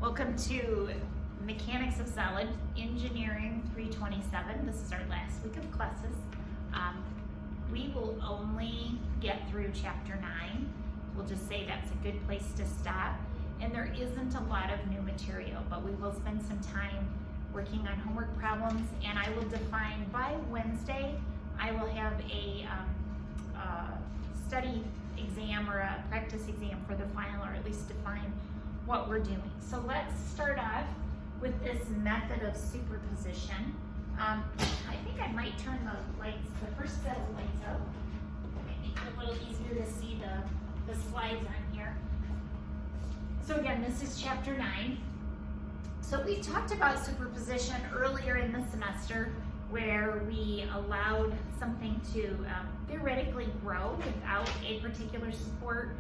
Welcome to Mechanics of Solid Engineering 327. This is our last week of classes. We will only get through chapter 9. We'll just say that's a good place to stop. And there isn't a lot of new material, but we will spend some time working on homework problems, and I will define by Wednesday. I will have a study exam or a practice exam for the final, or at least define what we're doing. So let's start off with this method of superposition. I think I might turn the lights, the first set of lights up. Make it a little easier to see the slides on here. So again, this is chapter 9. So we talked about superposition earlier in the semester, where we allowed something to theoretically grow without a particular support,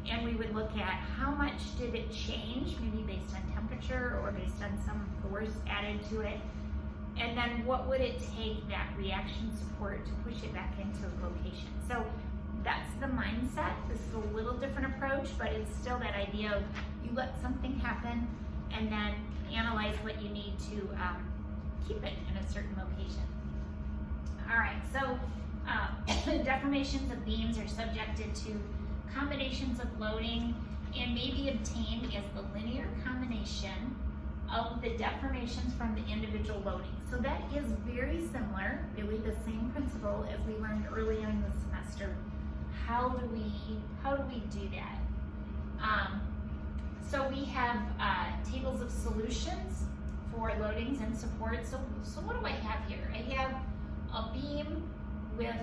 and we would look at how much did it change, maybe based on temperature or based on some force added to it, and then what would it take that reaction support to push it back into location. So that's the mindset. This is a little different approach, but it's still that idea of you let something happen and then analyze what you need to keep it in a certain location. All right, so deformations of beams are subjected to combinations of loading and may be obtained as the linear combination of the deformations from the individual loading. So that is very similar, really the same principle as we learned earlier in the semester. How do we do that? So we have tables of solutions for loadings and supports. So what do I have here? I have a beam with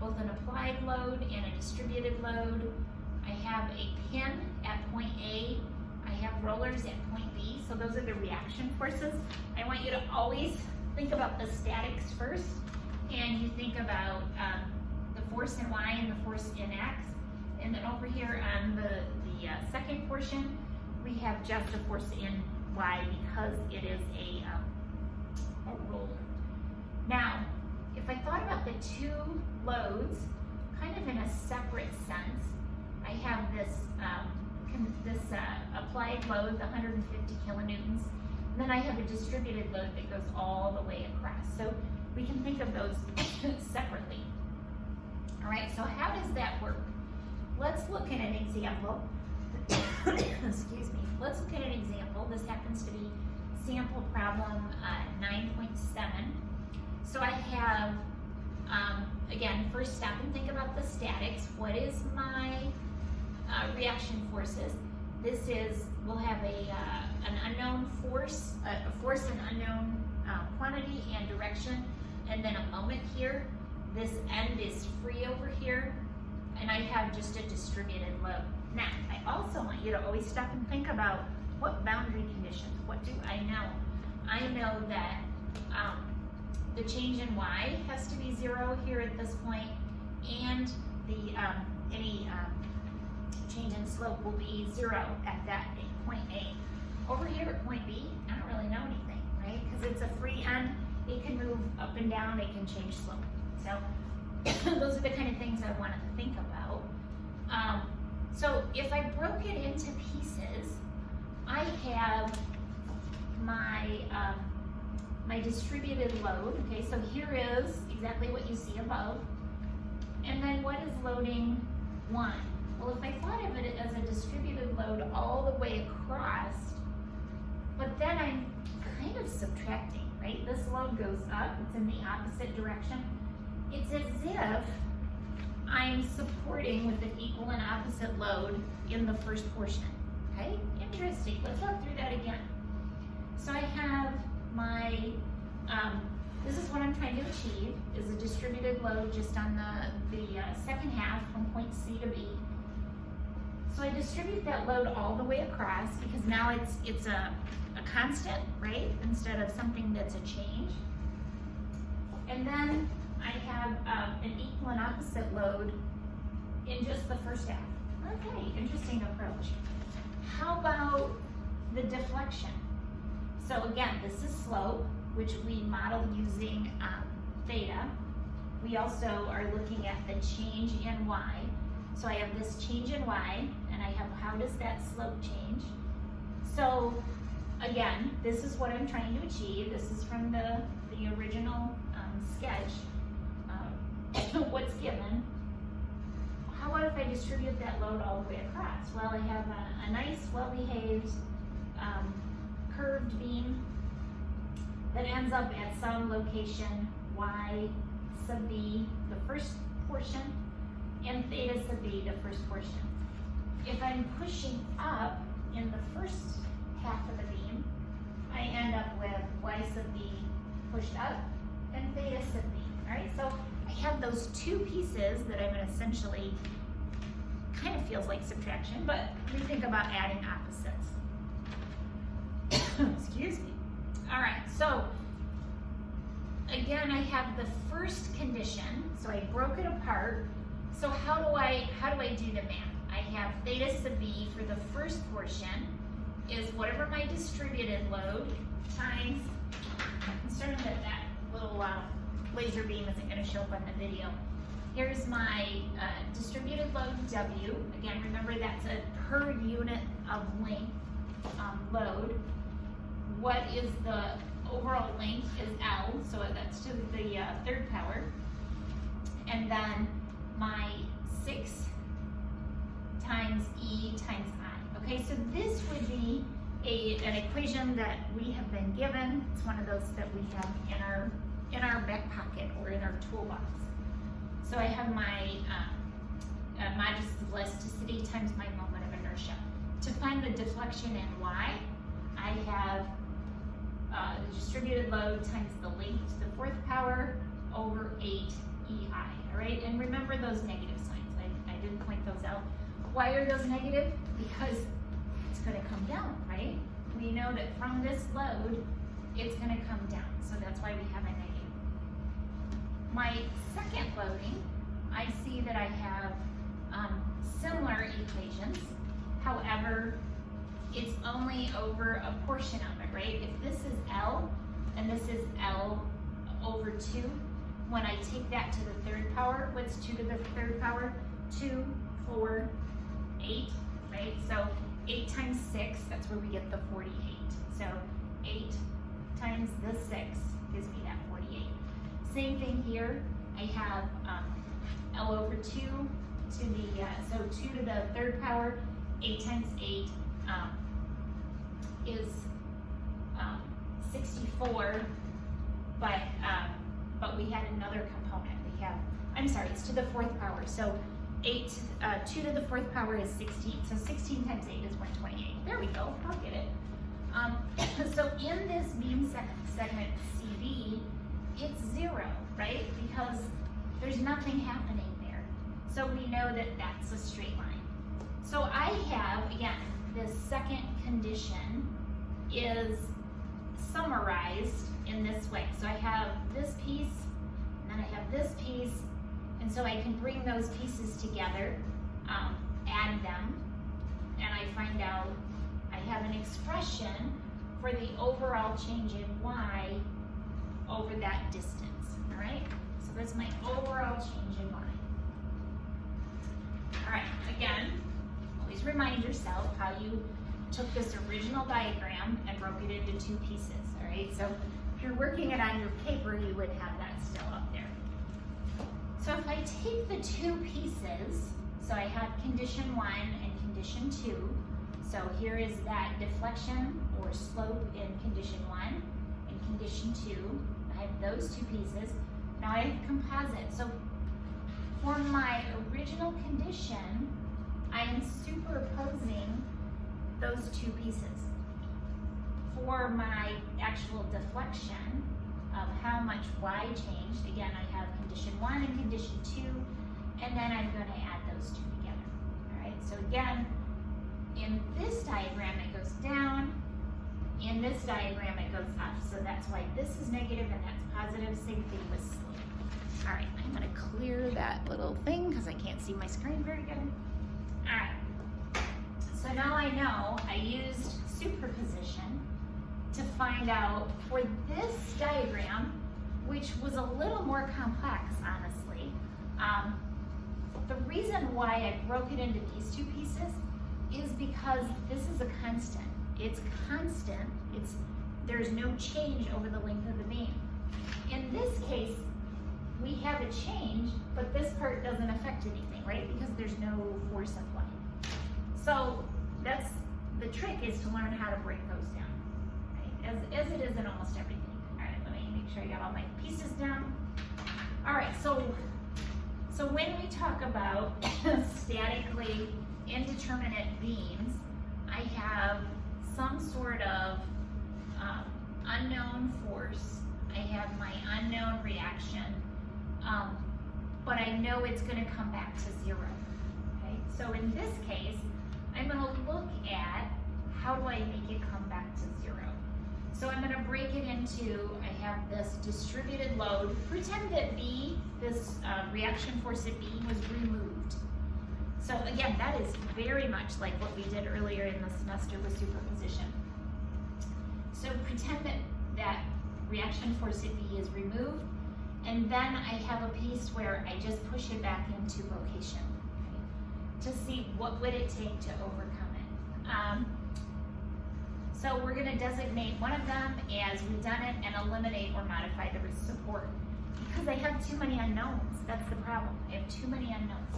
both an applied load and a distributed load. I have a pin at point A. I have rollers at point B. So those are the reaction forces. I want you to always think about the statics first, and you think about the force in Y and the force in X. And then over here on the second portion, we have just a force in Y because it is a roller. Now, if I thought about the two loads kind of in a separate sense, I have this applied load, the 150 kilonewtons, and then I have a distributed load that goes all the way across. So we can think of those separately. All right, so how does that work? Let's look at an example. Excuse me. Let's look at an example. This happens to be sample problem 9.7. So I have, again, first stop and think about the statics. What is my reaction forces? This is, we'll have an unknown force, a force and unknown quantity and direction, and then a moment here. This end is free over here, and I have just a distributed load. Now, I also want you to always stop and think about what boundary conditions, what do I know? I know that the change in Y has to be 0 here at this point, and the any change in slope will be 0 at that point A. Over here at point B, I don't really know anything, right? Because it's a free end, it can move up and down, it can change slope. So those are the kind of things I want to think about. So if I broke it into pieces, I have my my distributed load. Okay, so here is exactly what you see above. And then what is loading 1? Well, if I thought of it as a distributed load all the way across, but then I'm kind of subtracting, right? This load goes up, it's in the opposite direction. It's as if I'm supporting with an equal and opposite load in the first portion, okay? Interesting, let's walk through that again. So I have my, this is what I'm trying to achieve, is a distributed load just on the second half from point C to B. So I distribute that load all the way across because now it's a constant, right? Instead of something that's a change. And then I have an equal and opposite load in just the first half. Okay, interesting approach. How about the deflection? So again, this is slope, which we model using theta. We also are looking at the change in Y. So I have this change in Y, and I have how does that slope change? So again, this is what I'm trying to achieve. This is from the original sketch. What's given. How about if I distribute that load all the way across? Well, I have a nice, well-behaved, curved beam that ends up at some location y sub b, the first portion, and theta sub b, the first portion. If I'm pushing up in the first half of the beam, I end up with y sub b pushed up and theta sub b. All right, so I have those two pieces that I'm going to essentially, kind of feels like subtraction, but we think about adding opposites. Excuse me. All right, so again, I have the first condition, so I broke it apart. So how do I do the math? I have theta sub b for the first portion is whatever my distributed load times, I'm concerned that that little laser beam isn't going to show up on the video. Here's my distributed load W. Again, remember that's a per unit of length load. What is the overall length is L, so that's to the third power. And then my 6 times E times I. Okay, so this would be an equation that we have been given. It's one of those that we have in our back pocket or in our toolbox. So I have my modulus of elasticity times my moment of inertia. To find the deflection in Y, I have the distributed load times the length to the fourth power over 8 EI, all right? And remember those negative signs. I didn't point those out. Why are those negative? Because it's gonna come down, right? We know that from this load, it's gonna come down. So that's why we have a negative. My second loading, I see that I have similar equations. However, it's only over a portion of it, right? If this is L and this is L over 2, when I take that to the third power, what's 2 to the third power? 2, 4, 8, right? So 8 times 6, that's where we get the 48. So 8 times the 6 gives me that 48. Same thing here. I have L over 2 to the, so 2 to the third power, 8 times 8 is 64, but we had another component. We have, I'm sorry, it's to the fourth power. So 2 to the fourth power is 16. So 16 times 8 is 128. There we go, I'll get it. So in this beam segment CD, it's 0, right? Because there's nothing happening there. So we know that that's a straight line. So I have, again, this second condition is summarized in this way. So I have this piece, and then I have this piece, and so I can bring those pieces together, add them, and I find out I have an expression for the overall change in Y over that distance, all right? So that's my overall change in Y. All right, again, always remind yourself how you took this original diagram and broke it into 2 pieces, all right? So if you're working it on your paper, you would have that still up there. So if I take the 2 pieces, so I have condition 1 and condition 2, so here is that deflection or slope in condition 1 and condition 2. I have those 2 pieces. Now I have composite. So for my original condition, I am superposing those 2 pieces. For my actual deflection of how much Y changed, again, I have condition 1 and condition 2, and then I'm going to add those 2 together. All right, so again, in this diagram it goes down, in this diagram it goes up. So that's why this is negative and that's positive. Same thing with slope. All right, I'm going to clear that little thing because I can't see my screen very good. All right, so now I know I used superposition to find out for this diagram, which was a little more complex, honestly. The reason why I broke it into these 2 pieces is because this is a constant. it's constant. There's no change over the length of the beam. In this case, we have a change, but this part doesn't affect anything, right? Because there's no force applied. So that's the trick, is to learn how to break those down, right? As it is in almost everything. All right, let me make sure I got all my pieces down. All right, so when we talk about statically indeterminate beams, I have some sort of unknown force. I have my unknown reaction, but I know it's going to come back to zero. Okay, so in this case, I'm going to look at how do I make it come back to zero. So I'm going to break it into, I have this distributed load. Pretend that B, this reaction force at B, was removed. So again, that is very much like what we did earlier in the semester with superposition. So pretend that reaction force at B is removed, and then I have a piece where I just push it back into location, okay, to see what would it take to overcome it. So we're going to designate one of them as redundant and eliminate or modify the support, because I have too many unknowns. That's the problem. I have too many unknowns.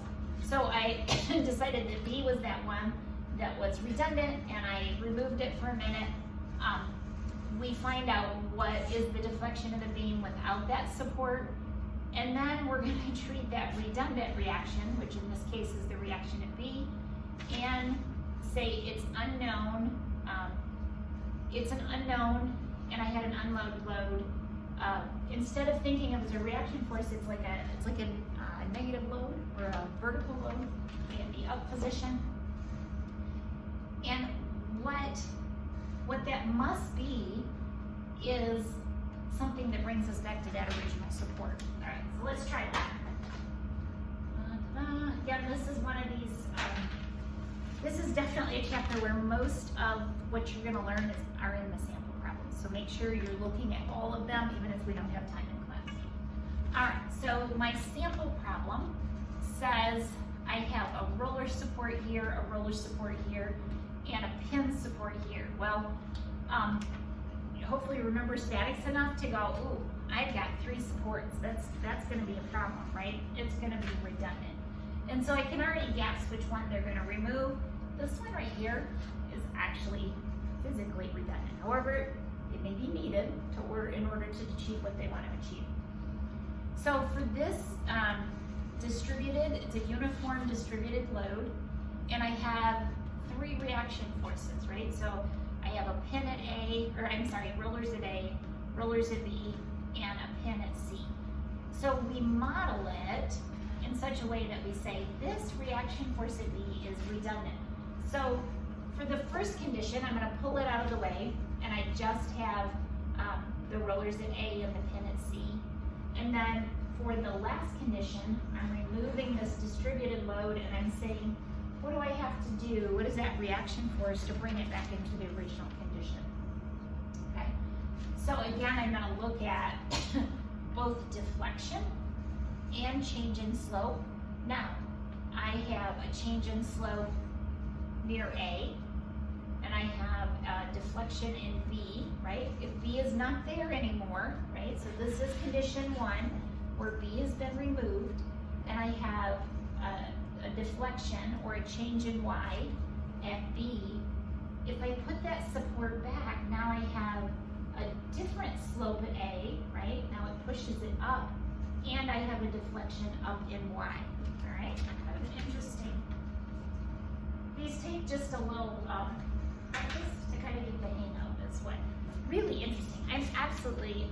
So I decided that B was that one that was redundant, and I removed it for a minute. We find out what is the deflection of the beam without that support, and then we're going to treat that redundant reaction, which in this case is the reaction at B, and say it's unknown. It's an unknown, and I had an unload load. Instead of thinking of it as a reaction force, it's like a negative load or a vertical load in the up position. And what that must be is something that brings us back to that original support. All right, so let's try that. Again, this is one of these, this is definitely a chapter where most of what you're gonna learn are in the sample problems. So make sure you're looking at all of them, even if we don't have time in class. All right, so my sample problem says I have a roller support here, a roller support here, and a pin support here. Well, hopefully remember statics enough to go, ooh, I've got 3 supports. That's going to be a problem, right? It's going to be redundant. And so I can already guess which one they're going to remove. This one right here is actually physically redundant. However, it may be needed in order to achieve what they want to achieve. So for this it's a uniform distributed load, and I have 3 reaction forces, right? So I have a pin at A, rollers at A, rollers at B, and a pin at C. So we model it in such a way that we say this reaction force at B is redundant. So for the first condition, I'm going to pull it out of the way, and I just have the rollers at A and the pin at C. And then for the last condition, I'm removing this distributed load, and I'm saying, what do I have to do? What is that reaction force to bring it back into the original condition? Okay. So again, I'm going to look at both deflection and change in slope. Now, I have a change in slope near A, and I have a deflection in B, right? If B is not there anymore, right? So this is condition 1, where B has been removed, and I have a deflection or a change in Y at B. If I put that support back, now I have a different slope at A, right? Now it pushes it up, and I have a deflection up in Y, all right? Kind of interesting. These take just a little practice to kind of get the hang of this one. Really interesting. I'm absolutely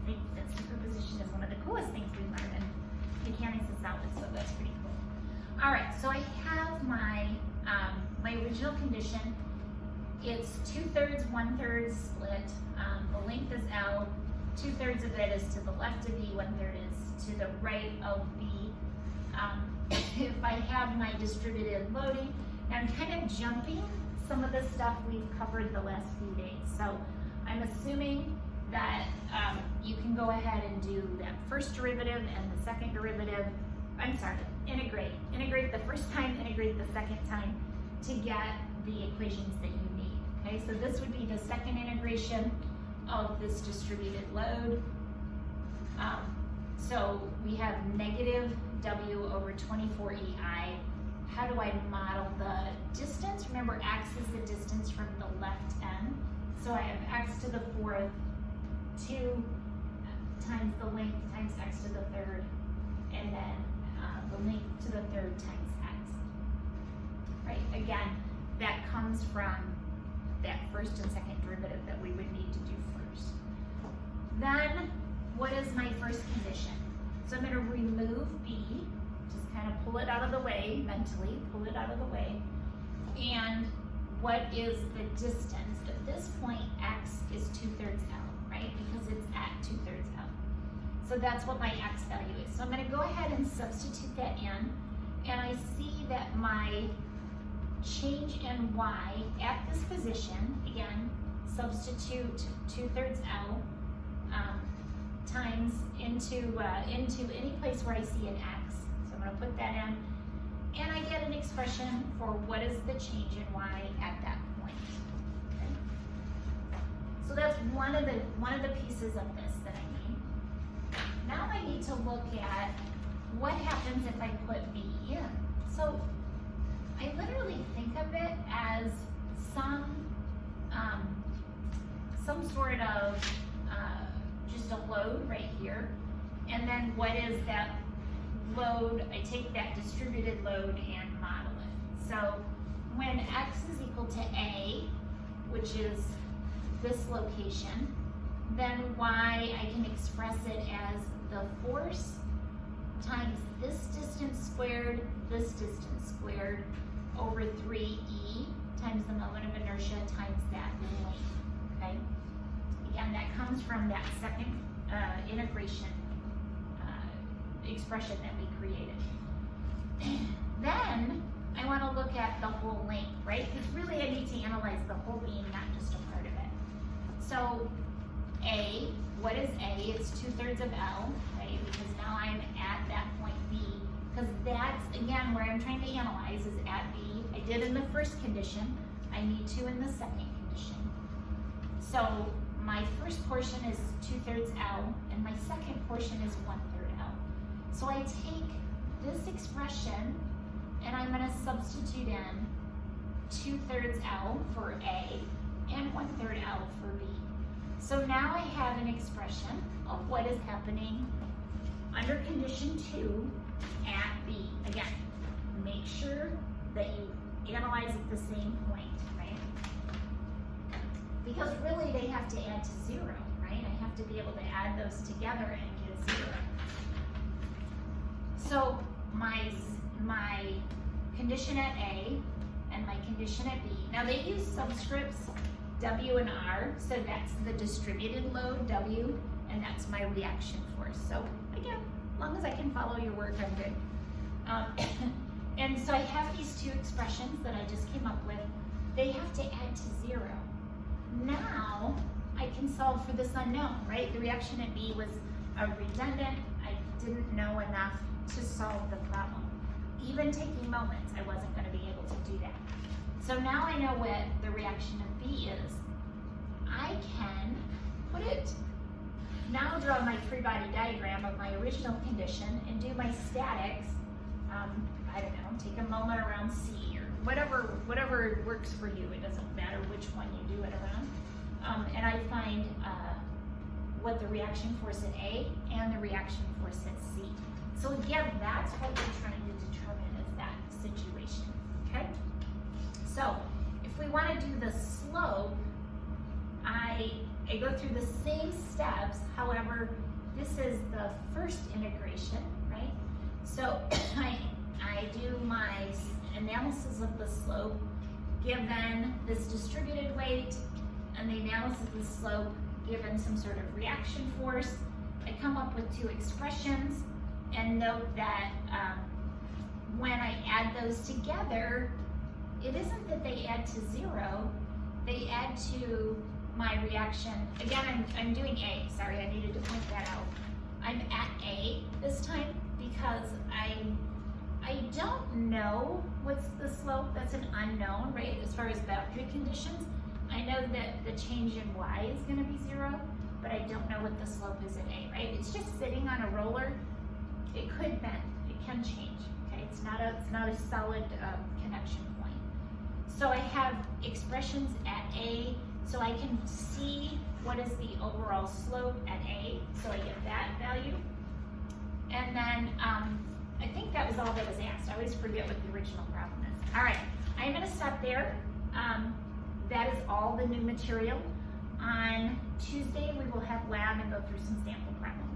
think that superposition is one of the coolest things we learn in mechanics and solids, so that's pretty cool. All right, so I have my my original condition. It's 2/3, 1/3 split. The length is L. 2/3 of it is to the left of B, 1/3 is to the right of B. If I have my distributed loading, now I'm kind of jumping some of the stuff we've covered the last few days. So I'm assuming that you can go ahead and do that first derivative and the second derivative. I'm sorry, integrate. Integrate the first time, integrate the second time to get the equations that you need. Okay, so this would be the second integration of this distributed load. So we have negative W over 24EI. How do I model the distance? Remember, x is the distance from the left end. So I have x to the fourth, 2 times the length times x to the third, and then the length to the third times x. Right, again, that comes from that first and second derivative that we would need to do first. Then, what is my first condition? So I'm going to remove b, just kind of pull it out of the way, mentally, pull it out of the way. And what is the distance? At this point, x is 2/3 L, right? Because it's at 2/3 L. So that's what my x value is. So I'm going to go ahead and substitute that in. And I see that my change in y at this position, again, substitute 2/3 L times into any place where I see an x. So I'm going to put that in, and I get an expression for what is the change in y at that point. Okay? So that's one of the pieces of this that I need. Now I need to look at what happens if I put b in. So I literally think of it as some sort of just a load right here, and then what is that load? I take that distributed load and model it. So when x is equal to a, which is this location, then y, I can express it as the force times this distance squared over 3e times the moment of inertia times that length, okay? Again, that comes from that second integration expression that we created. Then I want to look at the whole length, right? Because really I need to analyze the whole beam, not just a part of it. So A, what is A? It's 2/3 of L, right? Because now I'm at that point B, because that's, again, where I'm trying to analyze is at B. I did in the first condition, I need to in the second condition. So my first portion is 2/3 L, and my second portion is 1/3 L. So I take this expression, and I'm going to substitute in 2/3 L for A and 1/3 L for B. So now I have an expression of what is happening under condition 2 at B. Again, make sure that you analyze at the same point, right? Because really they have to add to 0, right? I have to be able to add those together and get a 0. So my condition at A and my condition at B. Now they use subscripts W and R, so that's the distributed load W, and that's my reaction force. So again, as long as I can follow your work, I'm good. And so I have these two expressions that I just came up with. They have to add to 0. Now I can solve for this unknown, right? The reaction at B was redundant. I didn't know enough to solve the problem. Even taking moments, I wasn't going to be able to do that. So now I know what the reaction of B is. I can put it, now draw my free body diagram of my original condition and do my statics. I don't know, take a moment around C or whatever works for you. It doesn't matter which one you do it around. And I find what the reaction force at A and the reaction force at C. So again, that's what we're trying to determine is that situation, okay? So if we want to do the slope, I go through the same steps. However, this is the first integration, right? So I do my analysis of the slope given this distributed weight and the analysis of the slope given some sort of reaction force. I come up with two expressions and note that when I add those together, it isn't that they add to 0, they add to my reaction. Again, I'm doing A, sorry, I needed to point that out. I'm at A this time because I don't know what's the slope, that's an unknown, right, as far as boundary conditions. I know that the change in y is going to be 0, but I don't know what the slope is at A, right? It's just sitting on a roller. It could bend. It can change. Okay, it's not a solid connection point. So I have expressions at A, so I can see what is the overall slope at A. So I get that value, and then I think that was all that was asked. I always forget what the original problem is. All right, I'm going to stop there. That is all the new material. On Tuesday, we will have lab and go through some sample problems.